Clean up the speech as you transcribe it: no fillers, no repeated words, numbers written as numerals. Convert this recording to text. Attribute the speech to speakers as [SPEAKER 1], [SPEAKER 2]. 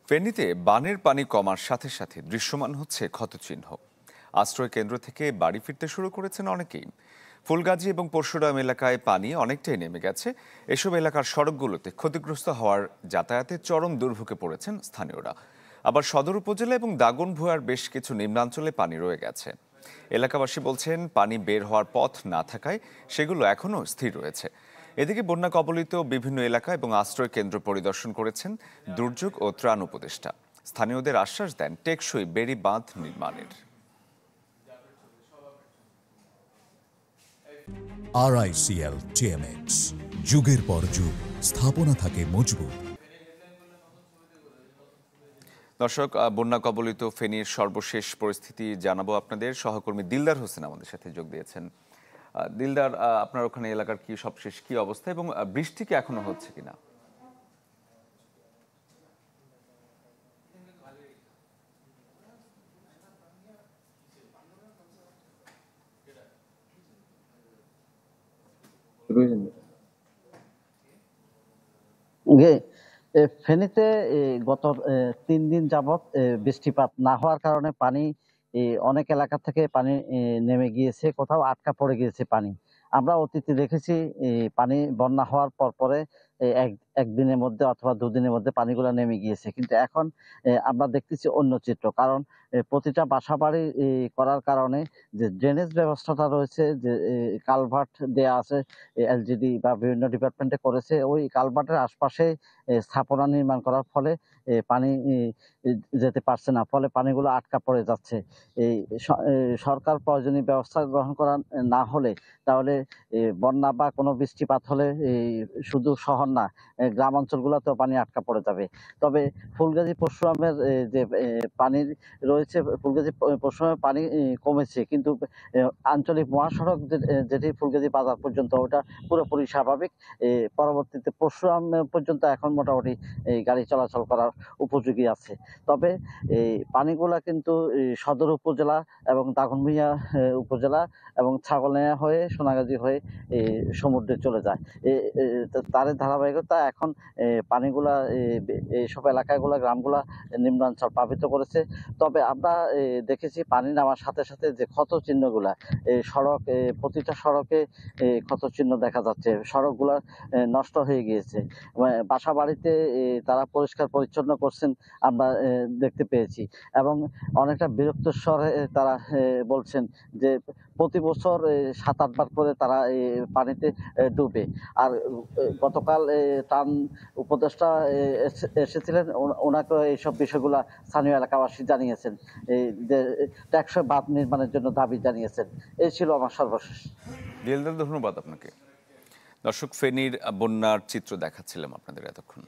[SPEAKER 1] ফেনীতে বানের পানি কমার সাথে সাথে দৃশ্যমান হচ্ছে ক্ষতচিহ্ন। আশ্রয় কেন্দ্র থেকে বাড়ি ফিরতে শুরু করেছেন অনেকেই। ফুলগাজী এবং পরশুরাম এলাকায় পানি অনেকটাই নেমে গেছে। এসব এলাকার সড়কগুলোতে ক্ষতিগ্রস্ত হওয়ার যাতায়াতে চরম দুর্ভোগে পড়েছেন স্থানীয়রা। আবার সদর উপজেলা এবং দাগনভূঞার বেশ কিছু নিম্নাঞ্চলে পানি রয়ে গেছে। এলাকাবাসী বলছেন পানি বের হওয়ার পথ না থাকায় সেগুলো এখনও স্থির রয়েছে। এদিকে বন্যা কবলিত বিভিন্ন এলাকা এবং আশ্রয় কেন্দ্র পরিদর্শন করেছেন দুর্যোগ ও ত্রাণ উপদেষ্টা। স্থানীয়দের আশ্বাস দেন টেকসই বেড়ি বাঁধ নির্মাণের।
[SPEAKER 2] RICL TMX, যুগের পর যুগ স্থাপনা থাকে মজবুত।
[SPEAKER 1] দর্শক, বন্যা কবলিত ফেনীর সর্বশেষ পরিস্থিতি জানাবো আপনাদের। সহকর্মী দিলদার হোসেন আমাদের সাথে যোগ দিয়েছেন। দিলদার, আপনার ওখানে এলাকার কি সবশেষ কি অবস্থা এবং বৃষ্টি কি এখনো হচ্ছে কিনা?
[SPEAKER 3] ফেনীতে গত 3 দিন যাবৎ বৃষ্টিপাত না হওয়ার কারণে পানি অনেক এলাকা থেকে পানি নেমে গিয়েছে, কোথাও আটকা পড়ে গিয়েছে পানি। আমরা অতীতে দেখেছি পানি বন্যা হওয়ার পরে একদিনের মধ্যে অথবা দুদিনের মধ্যে পানিগুলো নেমে গিয়েছে, কিন্তু এখন আমরা দেখতেছি অন্য চিত্র। কারণ প্রতিটা বাসা বাড়ি করার কারণে যে ড্রেনেজ ব্যবস্থাটা রয়েছে, যে কালভার্ট দেয়া আছে, এলজিডি বা বিভিন্ন ডিপার্টমেন্টে করেছে, ওই কালভার্টের আশপাশে স্থাপনা নির্মাণ করার ফলে পানি যেতে পারছে না, ফলে পানিগুলো আটকা পড়ে যাচ্ছে। এই সরকার প্রয়োজনীয় ব্যবস্থা গ্রহণ করা না হলে তাহলে বন্যা বা কোনো বৃষ্টিপাত হলে শুধু শহর না, গ্রাম অঞ্চলগুলোতেও পানি আটকা পড়ে যাবে। তবে ফুলগাজী পরশুরামের যে পানি রয়েছে, ফুলগাজী পরশুরামের পানি কমেছে, কিন্তু আঞ্চলিক মহাসড়ক যেটি ফুলগাজী বাজার পর্যন্ত, ওটা পুরোপুরি স্বাভাবিক। পরবর্তীতে পরশুরাম পর্যন্ত এখন মোটামুটি গাড়ি চলাচল করার উপযোগী আছে। তবে এই পানিগুলা কিন্তু সদর উপজেলা এবং দাগনভূঞা উপজেলা এবং ছাগলনাইয়া হয়ে সোনাগাজী হয়ে সমুদ্রে চলে যায়। তার ধারাবাহিকতা এখন পানিগুলা এইসব এলাকাগুলা, গ্রামগুলা নিম্নাঞ্চল প্লাবিত করেছে। তবে আমরা দেখেছি পানি নামার সাথে সাথে যে ক্ষত চিহ্নগুলা, সড়ক, প্রতিটা সড়কে ক্ষত চিহ্ন দেখা যাচ্ছে। সড়কগুলা নষ্ট হয়ে গিয়েছে। বাসা বাড়িতে তারা পরিষ্কার পরিচ্ছন্ন করছেন আমরা দেখতে পেয়েছি, এবং অনেকটা বিরক্ত স্বরে তারা বলছেন যে প্রতি বছর 7-8 বার করে তারা পানিতে ডুবে। আর গতকাল ত্রাণ উপদেষ্টা এসেছিলেন, ওনাকে এইসব বিষয়গুলা স্থানীয় এলাকাবাসী জানিয়েছেন, যে টেকসই বাঁধ নির্মাণের জন্য দাবি জানিয়েছেন। এই ছিল আমার সর্বশেষ।
[SPEAKER 1] দিলদার, ধন্যবাদ আপনাকে। দর্শক, ফেনীর বন্যার চিত্র দেখাচ্ছিলাম আপনাদের এতক্ষণ।